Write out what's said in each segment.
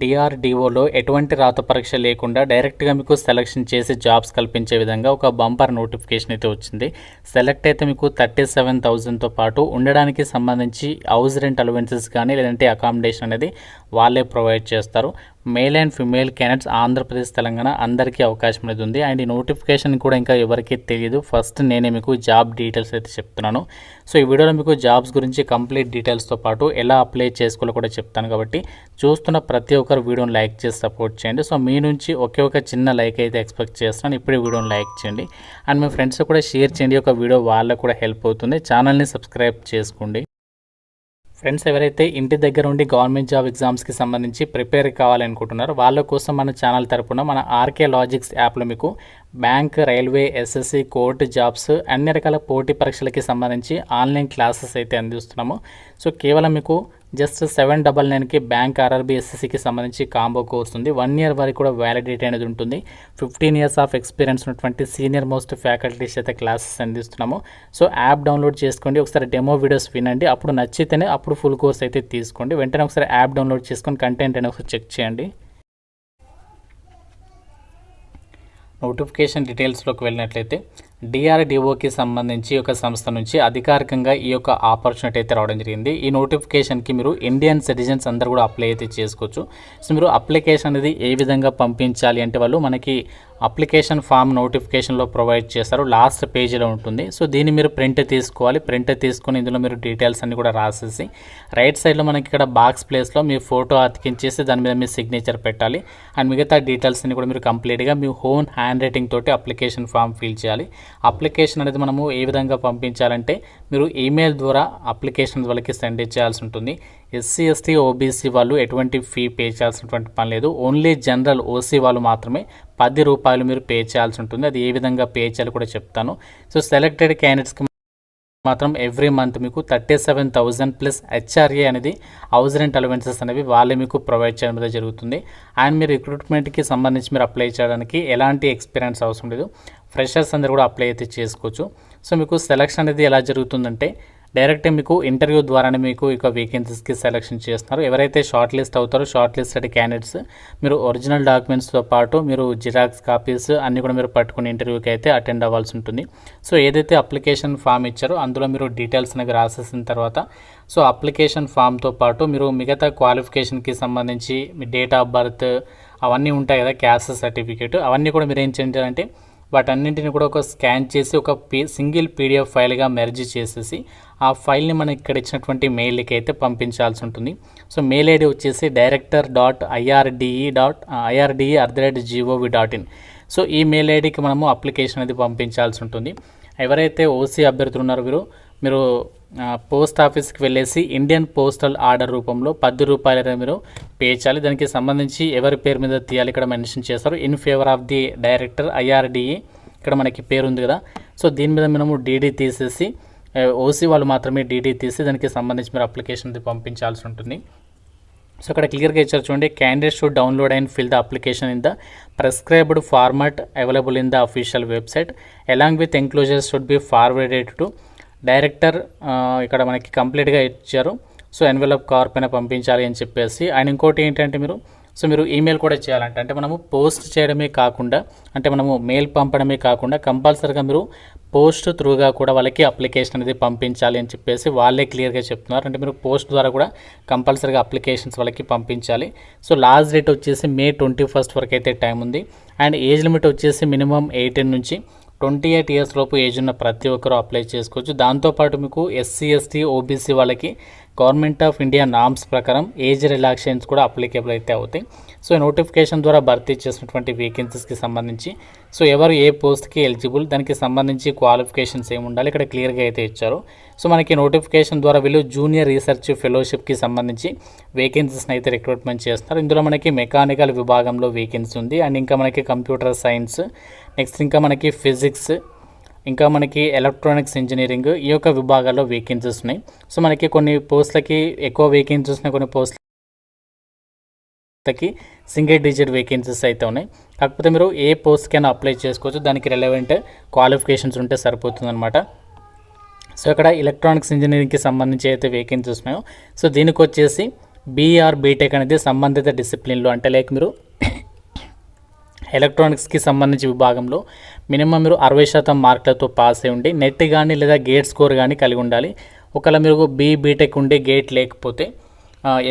డిఆర్డిఓలో ఎటువంటి రాత పరీక్ష లేకుండా డైరెక్ట్గా మీకు సెలక్షన్ చేసి జాబ్స్ కల్పించే విధంగా ఒక బంపర్ నోటిఫికేషన్ అయితే వచ్చింది. సెలెక్ట్ అయితే మీకు 37,000తో పాటు ఉండడానికి సంబంధించి హౌస్ రెంట్ అలవెన్సెస్ కానీ లేదంటే అకామిడేషన్ అనేది వాళ్ళే ప్రొవైడ్ చేస్తారు. Male and female candidates Andhra Pradesh, Telangana అందరికీ అవకాశం అనేది ఉంది. అండ్ ఈ నోటిఫికేషన్ కూడా ఇంకా ఎవరికీ తెలియదు. ఫస్ట్ నేనే మీకు జాబ్ డీటెయిల్స్ అయితే చెప్తున్నాను. సో ఈ వీడియోలో మీకు జాబ్స్ గురించి కంప్లీట్ డీటెయిల్స్తో పాటు ఎలా అప్లై చేసుకోవాలో కూడా చెప్తాను. కాబట్టి చూస్తున్న ప్రతి ఒక్కరు వీడియోని లైక్ చేసి సపోర్ట్ చేయండి. సో మీ నుంచి ఒకే ఒక చిన్న లైక్ అయితే ఎక్స్పెక్ట్ చేస్తున్నాను. ఇప్పుడే వీడియోని లైక్ చేయండి అండ్ మీ ఫ్రెండ్స్ కూడా షేర్ చేయండి. ఒక వీడియో వాళ్ళకు కూడా హెల్ప్ అవుతుంది. ఛానల్ని సబ్స్క్రైబ్ చేసుకోండి. ఫ్రెండ్స్, ఎవరైతే ఇంటి దగ్గర ఉండి గవర్నమెంట్ జాబ్ ఎగ్జామ్స్కి సంబంధించి ప్రిపేర్ కావాలనుకుంటున్నారో వాళ్ళ కోసం మన ఛానల్ తరపున మన ఆర్కే లాజిక్స్ యాప్లో మీకు bank, railway, SSC, court jobs అన్ని రకాల పోటీ పరీక్షలకి సంబంధించి ఆన్లైన్ క్లాసెస్ అయితే అందిస్తున్నాము. సో కేవలం మీకు జస్ట్ 799కి బ్యాంక్, ఆర్ఆర్బీ, ఎస్ఎస్సికి సంబంధించి కాంబో కోర్స్ ఉంది. 1 year వరకు కూడా వ్యాలిడిటీ అనేది ఉంటుంది. 15 years ఆఫ్ ఎక్స్పీరియన్స్ ఉన్నటువంటి సీనియర్ మోస్ట్ ఫ్యాకల్టీస్ అయితే క్లాసెస్ అందిస్తున్నాము. సో యాప్ డౌన్లోడ్ చేసుకోండి, ఒకసారి డెమో వీడియోస్ వినండి, అప్పుడు నచ్చితేనే అప్పుడు ఫుల్ కోర్స్ అయితే తీసుకోండి. వెంటనే ఒకసారి యాప్ డౌన్లోడ్ చేసుకొని కంటెంట్ అనేది ఒకసారి చెక్ చేయండి. నోటిఫికేషన్ డీటెయిల్స్లోకి వెళ్ళినట్లయితే డిఆర్డిఓకి సంబంధించి ఒక సంస్థ నుంచి అధికారికంగా ఈ యొక్క ఆపర్చునిటీ అయితే రావడం జరిగింది. ఈ నోటిఫికేషన్కి మీరు ఇండియన్ సిటిజన్స్ అందరూ కూడా అప్లై అయితే చేసుకోవచ్చు. సో మీరు అప్లికేషన్ అనేది ఏ విధంగా పంపించాలి అంటే వాళ్ళు మనకి అప్లికేషన్ ఫామ్ నోటిఫికేషన్లో ప్రొవైడ్ చేస్తారు, లాస్ట్ పేజీలో ఉంటుంది. సో దీన్ని మీరు ప్రింట్ తీసుకోవాలి. ప్రింట్ తీసుకొని ఇందులో మీరు డీటెయిల్స్ అన్ని కూడా రాసేసి రైట్ సైడ్లో మనకి ఇక్కడ బాక్స్ ప్లేస్లో మీ ఫోటో అతికించేసి దాని మీద మీ సిగ్నేచర్ పెట్టాలి. అండ్ మిగతా డీటెయిల్స్ అన్ని కూడా మీరు కంప్లీట్గా మీ ఓన్ హ్యాండ్ రైటింగ్ తోటి అప్లికేషన్ ఫామ్ ఫిల్ చేయాలి. అప్లికేషన్ అనేది మనము ఏ విధంగా పంపించాలంటే మీరు ఈమెయిల్ ద్వారా అప్లికేషన్ వాళ్ళకి సెండ్ చేయాల్సి ఉంటుంది. ఎస్సీ, ఎస్టీ, ఓబీసీ వాళ్ళు ఎటువంటి ఫీ పే చేయాల్సినటువంటి పని లేదు. ఓన్లీ జనరల్ ఓసీ వాళ్ళు మాత్రమే 10 రూపాయలు మీరు పే చేయాల్సి ఉంటుంది. అది ఏ విధంగా పే చేయాలో కూడా చెప్తాను. సో సెలెక్టెడ్ క్యాండిడేట్స్కి మాత్రం ఎవ్రీ మంత్ మీకు 37,000 ప్లస్ హెచ్ఆర్ఏ అనేది హౌస్ రెంట్ అలవెన్సెస్ అనేవి వాళ్ళే మీకు ప్రొవైడ్ చేయడం అనేది జరుగుతుంది. అండ్ మీరు రిక్రూట్మెంట్కి సంబంధించి మీరు అప్లై చేయడానికి ఎలాంటి ఎక్స్పీరియన్స్ అవసరం లేదు. ఫ్రెషర్స్ అందరూ కూడా అప్లై అయితే చేసుకోవచ్చు. సో మీకు సెలక్షన్ అనేది ఎలా జరుగుతుందంటే డైరెక్ట్ మీకు ఇంటర్వ్యూ ద్వారానే మీకు ఇక వేకెన్సీస్కి సెలెక్షన్ చేస్తున్నారు. ఎవరైతే షార్ట్ లిస్ట్ అవుతారో షార్ట్ లిస్టెడ్ క్యాండిడేట్స్ మీరు ఒరిజినల్ డాక్యుమెంట్స్తో పాటు మీరు జిరాక్స్ కాపీస్ అన్నీ కూడా మీరు పట్టుకుని ఇంటర్వ్యూకి అయితే అటెండ్ అవ్వాల్సి ఉంటుంది. సో ఏదైతే అప్లికేషన్ ఫామ్ ఇచ్చారో అందులో మీరు డీటెయిల్స్ అనేవి రాసేసిన తర్వాత సో అప్లికేషన్ ఫామ్తో పాటు మీరు మిగతా క్వాలిఫికేషన్కి సంబంధించి మీ డేట్ ఆఫ్ బర్త్ అవన్నీ ఉంటాయి కదా, క్యాస్ట్ సర్టిఫికేట్ అవన్నీ కూడా మీరు ఏం చేయాలంటే వాటన్నింటిని కూడా ఒక స్కాన్ చేసి ఒక సింగిల్ పీడిఎఫ్ ఫైల్గా మెర్జ్ చేసేసి ఆ ఫైల్ని మనం ఇక్కడ ఇచ్చినటువంటి మెయిల్కి అయితే పంపించాల్సి ఉంటుంది. సో మెయిల్ ఐడి వచ్చేసి director.irde@gov.in. సో ఈ మెయిల్ ఐడికి మనము అప్లికేషన్ అనేది పంపించాల్సి ఉంటుంది. ఎవరైతే ఓసీ అభ్యర్థులు ఉన్నారో మీరు పోస్ట్ ఆఫీస్కి వెళ్ళేసి ఇండియన్ పోస్టల్ ఆర్డర్ రూపంలో 10 రూపాయలు మీరు పే చేయాలి. దానికి సంబంధించి ఎవరి పేరు మీద తీయాలి ఇక్కడ మెన్షన్ చేస్తారు. In favour of the director IRDE ఇక్కడ మనకి పేరు ఉంది కదా. సో దీని మీద మనము డీడీ తీసేసి ఓసీ వాళ్ళు మాత్రమే డీడీ తీసి దానికి సంబంధించి మీరు అప్లికేషన్ పంపించాల్సి ఉంటుంది. సో ఇక్కడ క్లియర్గా ఇచ్చారు చూడండి, candidate should download and fill the application in the prescribed format available in the official website along with enclosures should be forwarded to director. ఇక్కడ మనకి కంప్లీట్గా ఇచ్చారు. సో ఎన్వెలప్ కవర్ పైన పంపించాలి అని చెప్పేసి. అండ్ ఇంకోటి ఏంటంటే మీరు ఈమెయిల్ కూడా చేయాలంటే అంటే మనము పోస్ట్ చేయడమే కాకుండా అంటే మనము మెయిల్ పంపడమే కాకుండా కంపల్సరీగా మీరు పోస్ట్ త్రూగా కూడా వాళ్ళకి అప్లికేషన్ అనేది పంపించాలి అని చెప్పేసి వాళ్ళే క్లియర్గా చెప్తున్నారు. అంటే మీరు పోస్ట్ ద్వారా కూడా కంపల్సరీగా అప్లికేషన్స్ వాళ్ళకి పంపించాలి. సో లాస్ట్ డేట్ వచ్చేసి May 21 వరకు అయితే టైం ఉంది. అండ్ ఏజ్ లిమిట్ వచ్చేసి మినిమం 18 నుంచి 28 years లోపు ఏజ్ ఉన్న ప్రతి ఒక్కరూ అప్లై చేసుకోవచ్చు. దాంతోపాటు మీకు ఎస్సీ, ఎస్టీ, ఓబీసీ వాళ్ళకి గవర్నమెంట్ ఆఫ్ ఇండియా నామ్స్ ప్రకారం ఏజ్ రిలాక్సేషన్స్ కూడా అప్లికేబుల్ అయితే అవుతాయి. సో నోటిఫికేషన్ ద్వారా భర్తీ చేసినటువంటి వేకెన్సీస్కి సంబంధించి సో ఎవరు ఏ పోస్ట్కి ఎలిజిబుల్ దానికి సంబంధించి క్వాలిఫికేషన్స్ ఏమి ఉండాలి ఇక్కడ క్లియర్గా అయితే ఇచ్చారు. సో మనకి నోటిఫికేషన్ ద్వారా వీళ్ళు జూనియర్ రీసెర్చ్ ఫెలోషిప్కి సంబంధించి వేకెన్సీస్ని అయితే రిక్రూట్మెంట్ చేస్తున్నారు. ఇందులో మనకి మెకానికల్ విభాగంలో వేకెన్సీ ఉంది. అండ్ ఇంకా మనకి కంప్యూటర్ సైన్స్, నెక్స్ట్ ఇంకా మనకి ఫిజిక్స్, ఇంకా మనకి ఎలక్ట్రానిక్స్ ఇంజనీరింగ్ ఈ యొక్క విభాగాల్లో వేకెన్సీస్ ఉన్నాయి. సో మనకి కొన్ని పోస్టులకి ఎక్కువ వేకెన్సీస్ ఉన్నాయి, కొన్ని పోస్టులకి సింగిల్ డిజిట్ వేకెన్సీస్ అయితే ఉన్నాయి. కాకపోతే మీరు ఏ పోస్ట్కైనా అప్లై చేసుకోవచ్చు, దానికి రెలవెంట్ క్వాలిఫికేషన్స్ ఉంటే సరిపోతుంది అనమాట. సో ఇక్కడ ఎలక్ట్రానిక్స్ ఇంజనీరింగ్కి సంబంధించి అయితే వేకెన్సీస్ ఉన్నాయో సో దీనికి వచ్చేసి బీఆర్ బీటెక్ అనేది సంబంధిత డిసిప్లిన్లో అంటే లైక్ మీరు ఎలక్ట్రానిక్స్కి సంబంధించి విభాగంలో మినిమం మీరు 60% మార్కులతో పాస్ అయి ఉండి నెట్ కానీ లేదా గేట్ స్కోర్ కానీ కలిగి ఉండాలి. ఒకవేళ మీరు బీటెక్ ఉండి గేట్ లేకపోతే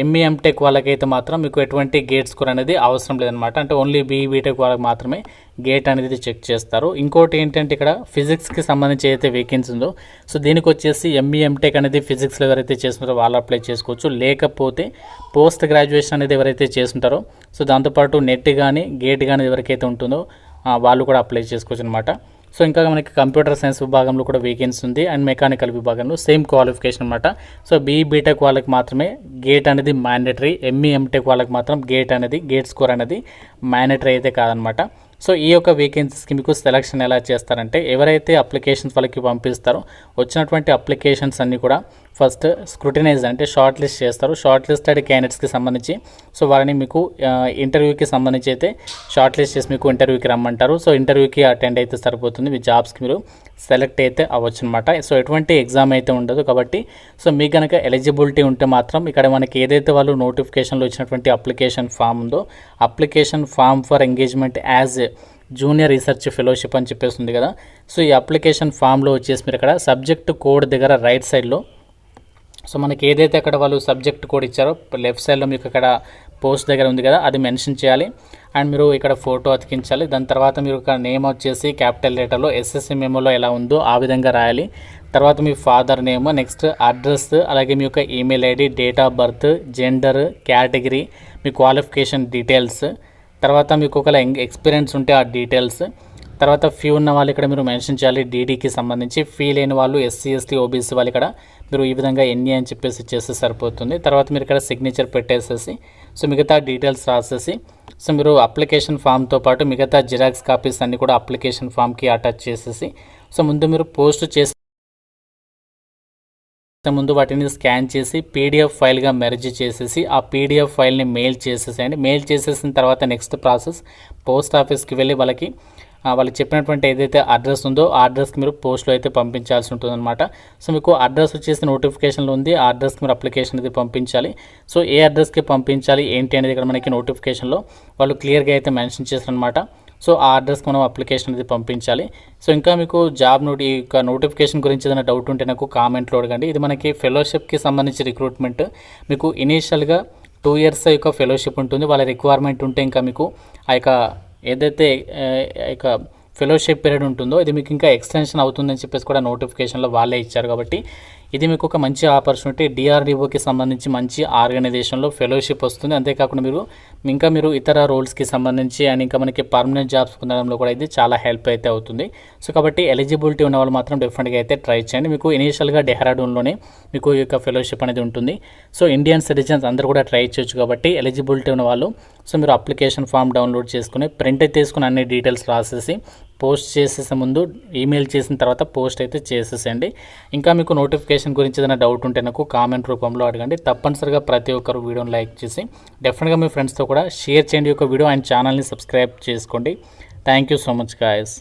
ఎంఈ ఎంటెక్ వాళ్ళకైతే మాత్రం మీకు ఎటువంటి గేట్ స్కోర్ అనేది అవసరం లేదనమాట. అంటే ఓన్లీ బీటెక్ వాళ్ళకి మాత్రమే గేట్ అనేది చెక్ చేస్తారు. ఇంకోటి ఏంటంటే ఇక్కడ ఫిజిక్స్కి సంబంధించి ఏదైతే వేకెన్సీ ఉందో సో దీనికి వచ్చేసి ఎంఈ ఎంటెక్ అనేది ఫిజిక్స్లో ఎవరైతే చేస్తున్నారో వాళ్ళు అప్లై చేసుకోవచ్చు. లేకపోతే పోస్ట్ గ్రాడ్యుయేషన్ అనేది ఎవరైతే చేస్తుంటారో సో దాంతోపాటు నెట్ కానీ గేట్ కానీ ఎవరికైతే ఉంటుందో వాళ్ళు కూడా అప్లై చేసుకోవచ్చు అనమాట. సో ఇంకా మనకి కంప్యూటర్ సైన్స్ విభాగంలో కూడా వేకెన్సీ ఉంది అండ్ మెకానికల్ విభాగంలో సేమ్ క్వాలిఫికేషన్ అనమాట. సో బీటెక్ వాళ్ళకి మాత్రమే గేట్ అనేది మ్యాండేటరీ, ఎంఈ ఎంటెక్ వాళ్ళకి మాత్రం గేట్ స్కోర్ అనేది మ్యాండేటరీ అయితే కాదనమాట. సో ఈ యొక్క వేకెన్సీస్కి మీకు సెలక్షన్ ఎలా చేస్తారంటే ఎవరైతే అప్లికేషన్స్ వాళ్ళకి పంపిస్తారో వచ్చినటువంటి అప్లికేషన్స్ అన్నీ కూడా ఫస్ట్ స్క్రూటినైజ్ అంటే షార్ట్ లిస్ట్ చేస్తారు. షార్ట్ లిస్టెడ్ క్యాండిడేట్స్కి సంబంధించి సో వారిని మీకు ఇంటర్వ్యూకి సంబంధించి అయితే షార్ట్ లిస్ట్ చేసి మీకు ఇంటర్వ్యూకి రమ్మంటారు. సో ఇంటర్వ్యూకి అటెండ్ అయితే సరిపోతుంది, మీ జాబ్స్కి మీరు సెలెక్ట్ అయితే అవ్వచ్చు అనమాట. సో ఎటువంటి ఎగ్జామ్ అయితే ఉండదు కాబట్టి సో మీకు కనుక ఎలిజిబిలిటీ ఉంటే మాత్రం ఇక్కడ మనకి ఏదైతే వాళ్ళు నోటిఫికేషన్లో ఇచ్చినటువంటి అప్లికేషన్ ఫామ్ ఉందో application form for engagement as junior research fellowship అని చెప్పేసి ఉంది కదా. సో ఈ అప్లికేషన్ ఫామ్లో వచ్చేసి మీరు ఇక్కడ సబ్జెక్ట్ కోడ్ దగ్గర రైట్ సైడ్లో సో మనకి ఏదైతే అక్కడ వాళ్ళు సబ్జెక్ట్ కోడ్ ఇచ్చారో లెఫ్ట్ సైడ్లో మీకు అక్కడ పోస్ట్ దగ్గర ఉంది కదా అది మెన్షన్ చేయాలి అండ్ మీరు ఇక్కడ ఫోటో అతికించాలి. దాని తర్వాత మీరు ఇక్కడ నేమ్ వచ్చేసి క్యాపిటల్ లెటర్లో ఎస్ఎస్సి మెమోలో ఎలా ఉందో ఆ విధంగా రాయాలి. తర్వాత మీ ఫాదర్ నేమ్, నెక్స్ట్ అడ్రస్, అలాగే మీ యొక్క email ID, date of birth, gender, category, me qualification details, తర్వాత మీకు ఒకవేళ ఎక్స్పీరియన్స్ ఉంటే ఆ డీటెయిల్స్, తర్వాత ఫీ ఉన్న వాళ్ళు ఇక్కడ మీరు మెన్షన్ చేయాలి డీడీకి సంబంధించి, ఫీ లేని వాళ్ళు ఎస్సీ ఎస్టీ ఓబీసీ వాళ్ళు ఇక్కడ మీరు ఈ విధంగా ఎన్ని అని చెప్పేసి చేస్తే సరిపోతుంది. తర్వాత మీరు ఇక్కడ సిగ్నేచర్ పెట్టేసేసి సో మిగతా డీటెయిల్స్ రాసేసి సో మీరు అప్లికేషన్ ఫామ్తో పాటు మిగతా జిరాక్స్ కాపీస్ అన్నీ కూడా అప్లికేషన్ ఫామ్కి అటాచ్ చేసేసి సో ముందు మీరు పోస్ట్ చేసి ముందు వాటిని స్కాన్ చేసి పీడిఎఫ్ ఫైల్గా మెర్జ్ చేసేసి ఆ పీడిఎఫ్ ఫైల్ని మెయిల్ చేసేసేయండి. మెయిల్ చేసేసిన తర్వాత నెక్స్ట్ ప్రాసెస్ పోస్ట్ ఆఫీస్కి వెళ్ళి వాళ్ళకి చెప్పినటువంటి ఏదైతే అడ్రస్ ఉందో ఆ అడ్రస్కి మీరు పోస్ట్లో అయితే పంపించాల్సి ఉంటుందన్నమాట. సో మీకు అడ్రస్ వచ్చేసి నోటిఫికేషన్లో ఉంది, ఆ అడ్రస్కి మీరు అప్లికేషన్ అయితే పంపించాలి. సో ఏ అడ్రస్కి పంపించాలి ఏంటి అనేది ఇక్కడ మనకి నోటిఫికేషన్లో వాళ్ళు క్లియర్గా అయితే మెన్షన్ చేశారనమాట. సో ఆ అడ్రస్కి మనం అప్లికేషన్ అనేది పంపించాలి. సో ఇంకా మీకు జాబ్ నోటిఫికేషన్ గురించి ఏదైనా డౌట్ ఉంటే నాకు కామెంట్లో అడగండి. ఇది మనకి ఫెలోషిప్కి సంబంధించి రిక్రూట్మెంట్. మీకు ఇనీషియల్గా 2 years యొక్క ఫెలోషిప్ ఉంటుంది. వాళ్ళ రిక్వైర్మెంట్ ఉంటే ఇంకా మీకు ఆ యొక్క ఏదైతే ఇక ఫెలోషిప్ పీరియడ్ ఉంటుందో ఇది మీకు ఇంకా ఎక్స్టెన్షన్ అవుతుందని చెప్పేసి కూడా నోటిఫికేషన్లో వాళ్ళే ఇచ్చారు. కాబట్టి ఇది మీకు ఒక మంచి ఆపర్చునిటీ. డిఆర్డిఓకి సంబంధించి మంచి ఆర్గనైజేషన్లో ఫెలోషిప్ వస్తుంది. అంతేకాకుండా మీరు ఇతర రోల్స్కి సంబంధించి అండ్ ఇంకా మనకి పర్మనెంట్ జాబ్స్ పొందడంలో కూడా ఇది చాలా హెల్ప్ అయితే అవుతుంది. సో కాబట్టి ఎలిజిబిలిటీ ఉన్న వాళ్ళు మాత్రం డెఫినెట్గా అయితే ట్రై చేయండి. మీకు ఇనీషియల్గా డెహ్రాడూన్లోనే మీకు ఈ యొక్క ఫెలోషిప్ అనేది ఉంటుంది. సో ఇండియన్ సిటిజన్స్ అందరూ కూడా ట్రై చేయొచ్చు. కాబట్టి ఎలిజిబిలిటీ ఉన్న వాళ్ళు సో మీరు అప్లికేషన్ ఫామ్ డౌన్లోడ్ చేసుకుని ప్రింట్ తీసుకుని అన్ని డీటెయిల్స్ రాసేసి పోస్ట్ చేసేసే ముందు ఈమెయిల్ చేసిన తర్వాత పోస్ట్ అయితే చేసేసేయండి. ఇంకా మీకు నోటిఫికేషన్ గురించి ఏదైనా డౌట్ ఉంటే నాకు కామెంట్ రూపంలో అడగండి. తప్పనిసరిగా ప్రతి ఒక్కరు వీడియోని లైక్ చేసి డెఫినెట్గా మీ ఫ్రెండ్స్తో కూడా షేర్ చేయండి. ఒక వీడియో అండ్ ఛానల్ని సబ్స్క్రైబ్ చేసుకోండి. Thank you so much guys.